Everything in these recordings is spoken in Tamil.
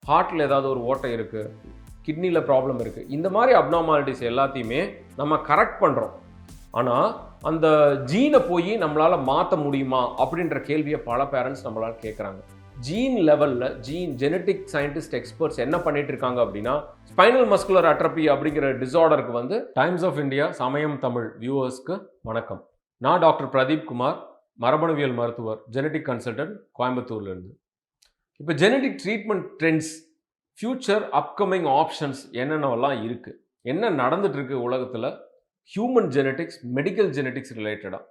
ஹார்ட்டில் ஏதாவது ஒரு ஓட்டை இருக்குது, கிட்னியில் ப்ராப்ளம் இருக்குது, இந்த மாதிரி அப்நார்மாலிட்டிஸ் எல்லாத்தையுமே நம்ம கரெக்ட் பண்ணுறோம். ஆனால் அந்த ஜீனை போய் நம்மளால் மாற்ற முடியுமா அப்படின்ற கேள்வியை பல பேரண்ட்ஸ் நம்மளால் கேட்குறாங்க. ஜீன் லெவலில் ஜெனட்டிக் சயின்டிஸ்ட் எக்ஸ்பர்ட்ஸ் என்ன பண்ணிட்டு இருக்காங்க அப்படின்னா, ஸ்பைனல் மஸ்குலர் அட்ரபி அப்படிங்கிற டிசார்டருக்கு டைம்ஸ் ஆஃப் இந்தியா சமயம் தமிழ் வியூவர்ஸ்க்கு வணக்கம். நான் டாக்டர் பிரதீப் குமார், மரபணுவியல் மருத்துவர், ஜெனட்டிக் கன்சல்டன்ட், கோயம்புத்தூர்லேருந்து. இப்போ genetic treatment trends, future upcoming options என்னென்னவெல்லாம் இருக்குது, என்ன நடந்துட்டு இருக்கு உலகத்தில் ஹியூமன் ஜெனட்டிக்ஸ், மெடிக்கல் ஜெனட்டிக்ஸ் ரிலேட்டடாக.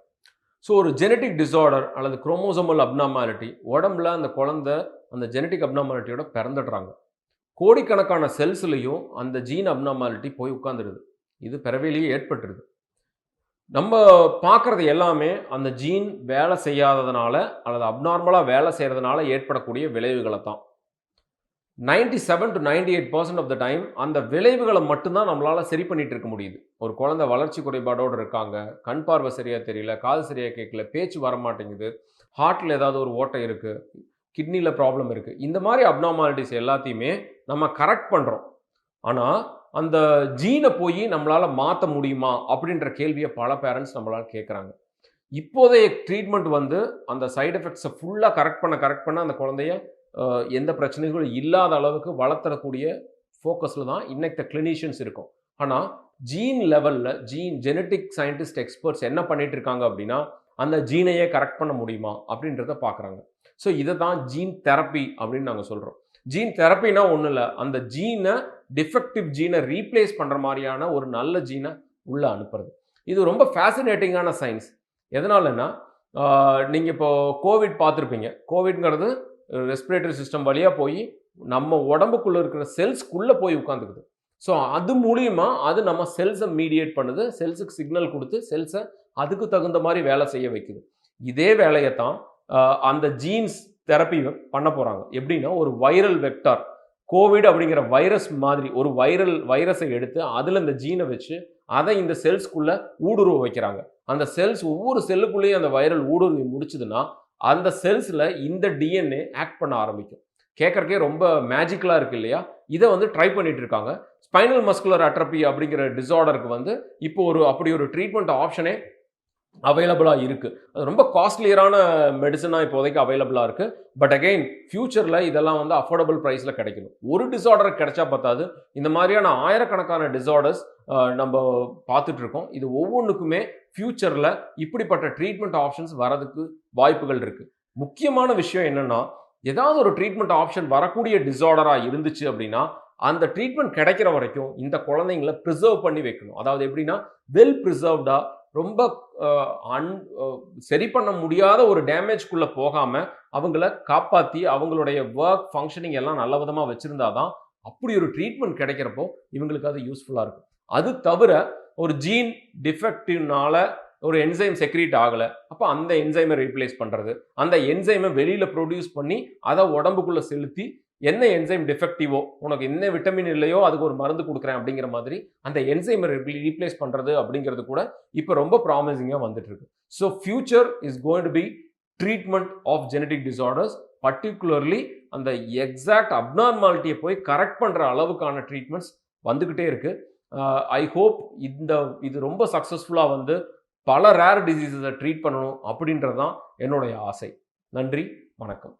ஸோ ஒரு ஜெனட்டிக் டிசார்டர் அல்லது குரோமோசோமல் அப்நார்மாலிட்டி, உடம்புல அந்த குழந்தை அந்த ஜெனட்டிக் அப்நார்மாலிட்டியோட பிறந்துடுறாங்க. கோடிக்கணக்கான செல்ஸ்லையும் அந்த ஜீன் அப்நார்மாலிட்டி போய் உட்காந்துடுது. இது பிறவிலேயே ஏற்பட்டுருது. நம்ம பார்க்குறது எல்லாமே அந்த ஜீன் வேலை செய்யாததுனால அல்லது அப்நார்மலாக வேலை செய்கிறதுனால ஏற்படக்கூடிய விளைவுகளை தான். 97 to 98% ஆஃப் த டைம் அந்த விளைவுகளை மட்டும்தான் நம்மளால் சரி பண்ணிட்டு இருக்க முடியுது. ஒரு குழந்தை வளர்ச்சி குறைபாடோடு இருக்காங்க, கண் பார்வை சரியாக தெரியல, காது சரியாக கேட்கல, பேச்சு வரமாட்டேங்குது, ஹார்ட்டில் ஏதாவது ஒரு ஓட்டை இருக்குது, கிட்னியில் ப்ராப்ளம் இருக்குது, இந்த மாதிரி அப்நார்மாலிட்டிஸ் எல்லாத்தையுமே நம்ம கரெக்ட் பண்ணுறோம். ஆனால் அந்த ஜீனை போய் நம்மளால் மாற்ற முடியுமா அப்படின்ற கேள்வியை பல பேரண்ட்ஸ் நம்மளால் கேட்குறாங்க. இப்போதைய ட்ரீட்மெண்ட் அந்த சைடு எஃபெக்ட்ஸை ஃபுல்லாக கரெக்ட் பண்ண அந்த குழந்தைய எந்த பிரச்சனைகளும் இல்லாத அளவுக்கு வளர்த்தக்கூடிய ஃபோக்கஸில் தான் இன்னைக்கு கிளினிஷியன்ஸ் இருக்கும். ஆனால் ஜீன் லெவலில் ஜெனட்டிக் சயின்டிஸ்ட் எக்ஸ்பர்ட்ஸ் என்ன பண்ணிட்டு இருக்காங்க அப்படின்னா, அந்த ஜீனையே கரெக்ட் பண்ண முடியுமா அப்படின்றத பார்க்குறாங்க. ஸோ இதை தான் ஜீன் தெரப்பி அப்படின்னு நாங்கள் சொல்கிறோம். ஜீன் தெரப்பினா ஒன்றும் இல்லை, அந்த டிஃபெக்டிவ் ஜீனை ரீப்ளேஸ் பண்ணுற மாதிரியான ஒரு நல்ல ஜீனை உள்ளே அனுப்புறது. இது ரொம்ப ஃபேசினேட்டிங்கான சயின்ஸ். எதனாலன்னா, நீங்கள் இப்போ கோவிட் பார்த்துருப்பீங்க. கோவிட்ங்கிறது ரெஸ்பிரேட்டரி சிஸ்டம் வழியாக போய் நம்ம உடம்புக்குள்ளே இருக்கிற செல்ஸ்க்குள்ளே போய் உட்காந்துக்குது. ஸோ அது மூலியமாக அது நம்ம செல்ஸை மீடியேட் பண்ணுது, செல்ஸுக்கு சிக்னல் கொடுத்து செல்ஸை அதுக்கு தகுந்த மாதிரி வேலை செய்ய வைக்குது. இதே வேலையை தான் அந்த ஜீன்ஸ் தெரப்பி பண்ண போகிறாங்க. எப்படின்னா, ஒரு வைரல் வெக்டார், கோவிட் அப்படிங்கிற வைரஸ் மாதிரி ஒரு வைரஸை எடுத்து அதில் இந்த ஜீனை வச்சு அதை இந்த செல்ஸ்க்குள்ளே ஊடுருவ வைக்கிறாங்க. அந்த செல்ஸ் ஒவ்வொரு செல்லுக்குள்ளேயும் அந்த வைரல் ஊடுருவி முடிச்சுதுன்னா அந்த செல்ஸில் இந்த டிஎன்ஏ ஆக்ட் பண்ண ஆரம்பிக்கும். கேட்கறக்கே ரொம்ப மேஜிக்கலாக இருக்குது இல்லையா? இதை ட்ரை பண்ணிட்டு இருக்காங்க. ஸ்பைனல் மஸ்குலர் அட்ரபி அப்படிங்கிற டிசார்டருக்கு இப்போ அப்படி ஒரு ட்ரீட்மெண்ட் ஆப்ஷனே அவைலபிளாக இருக்குது. அது ரொம்ப காஸ்ட்லியரான மெடிசனாக இப்போதைக்கு அவைலபிளாக இருக்குது. பட் அகெயின் ஃபியூச்சரில் இதெல்லாம் அஃபோர்டபுள் ப்ரைஸில் கிடைக்கணும். ஒரு டிசார்டருக்கு கிடைச்சா பார்த்தாது, இந்த மாதிரியான ஆயிரக்கணக்கான டிசார்டர்ஸ் நம்ம பார்த்துட்ருக்கோம். இது ஒவ்வொன்றுக்குமே ஃபியூச்சரில் இப்படிப்பட்ட ட்ரீட்மெண்ட் ஆப்ஷன்ஸ் வரதுக்கு வாய்ப்புகள் இருக்குது. முக்கியமான விஷயம் என்னென்னா, ஏதாவது ஒரு ட்ரீட்மெண்ட் ஆப்ஷன் வரக்கூடிய டிசார்டராக இருந்துச்சு அப்படின்னா அந்த ட்ரீட்மெண்ட் கிடைக்கிற வரைக்கும் இந்த குழந்தைங்களை ப்ரிசர்வ் பண்ணி வைக்கணும். அதாவது எப்படின்னா, வெல் ப்ரிசர்வ்டாக, ரொம்ப சரி பண்ண முடியாத ஒரு டேமேஜ்குள்ளே போகாமல் அவங்கள காப்பாற்றி அவங்களுடைய ஒர்க் ஃபங்க்ஷனிங் எல்லாம் நல்ல விதமாக வச்சுருந்தா தான் அப்படி ஒரு ட்ரீட்மெண்ட் கிடைக்கிறப்போ இவங்களுக்கு அது யூஸ்ஃபுல்லாக இருக்கும். அது தவிர ஒரு ஜீன் டிஃபெக்டிவ்னால ஒரு என்சைம் செக்ரீட் ஆகலை, அப்போ அந்த என்சைமை ரீப்ளேஸ் பண்ணுறது, அந்த என்சைமை வெளியில் ப்ரொடியூஸ் பண்ணி அதை உடம்புக்குள்ளே செலுத்தி என்ன என்சைம் டிஃபெக்டிவோ, உனக்கு என்ன விட்டமின் இல்லையோ அதுக்கு ஒரு மருந்து கொடுக்குறேன் அப்படிங்கிற மாதிரி அந்த என்சைமை ரீப்ளேஸ் பண்ணுறது அப்படிங்கிறது கூட இப்போ ரொம்ப ப்ராமிசிங்காக வந்துட்டு இருக்கு. So future is going to be treatment of genetic disorders, particularly அந்த எக்ஸாக்ட் அப்நார்மாலிட்டியை போய் கரெக்ட் பண்ணுற அளவுக்கான ட்ரீட்மெண்ட்ஸ் வந்துக்கிட்டே இருக்குது. ஐ ஹோப் இது ரொம்ப சக்ஸஸ்ஃபுல்லாக பல ரேர் டிசீஸஸை ட்ரீட் பண்ணணும் அப்படின்றது தான் என்னுடைய ஆசை. நன்றி, வணக்கம்.